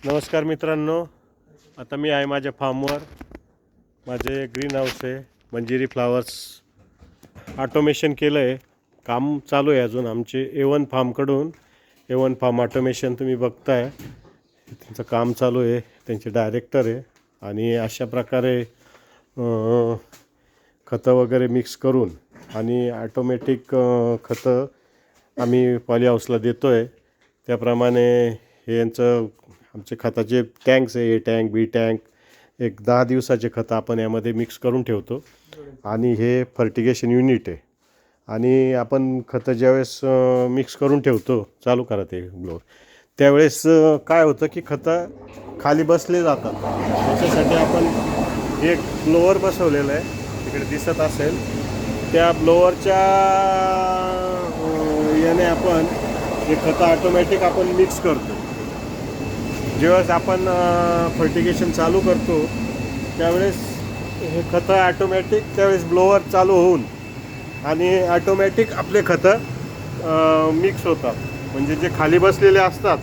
नमस्कार मित्रांनो, आता मी आहे माझ्या फार्मवर. माझे ग्रीन हाऊस आहे, मंजिरी फ्लावर्स. ऑटोमेशन केलं आहे, काम चालू आहे अजून आमचे A1 फार्मकडून. A1 फार्म ऑटोमेशन तुम्ही बघताय, त्यांचं काम चालू आहे. त्यांचे डायरेक्टर आहे आणि अशा प्रकारे खतं वगैरे मिक्स करून आणि ऑटोमॅटिक खतं आम्ही पॉली हाऊसला देतो आहे. त्याप्रमाणे हे यांचं आमचे खताचे टँक्स आहे, ए टँक, बी टँक. एक 10 दिवसाचे खतं आपण यामध्ये मिक्स करून ठेवतो आणि हे फर्टिगेशन युनिट आहे. आणि आपण खतं ज्यावेळेस मिक्स करून ठेवतो, चालू करा ते ब्लोअर, त्यावेळेस काय होतं की खतं खाली बसले जातात. त्याच्यासाठी आपण एक ब्लोअर बसवलेलं आहे, तिकडे दिसत असेल. त्या ब्लोअरच्या याने आपण हे खतं ऑटोमॅटिक आपण मिक्स करतो. ज्यावेळेस आपण फर्टिगेशन चालू करतो त्यावेळेस हे खतं ॲटोमॅटिक त्यावेळेस ब्लोअर चालू होऊन आणि ॲटोमॅटिक आपले खतं मिक्स होतात. म्हणजे जे खाली बसलेले असतात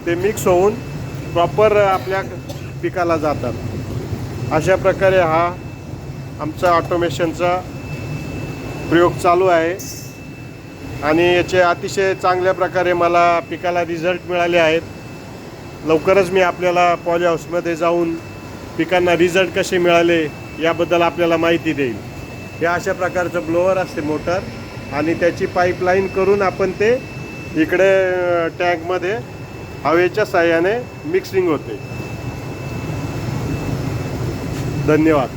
ते मिक्स होऊन प्रॉपर आपल्या पिकाला जातात. अशा प्रकारे हा आमचा ऑटोमेशनचा प्रयोग चालू आहे आणि याचे अतिशय चांगल्या प्रकारे मला पिकाला रिझल्ट मिळाले आहेत. लवकरच मी आपल्याला पॉली हाऊसमध्ये जाऊन पिकांना रिझल्ट कसे मिळाले याबद्दल आपल्याला माहिती देईल. हे अशा प्रकारचं ब्लोअर असते मोटर आणि त्याची पाईपलाईन करून आपण ते इकडे टँकमध्ये हवेच्या साहाय्याने मिक्सिंग होते. धन्यवाद.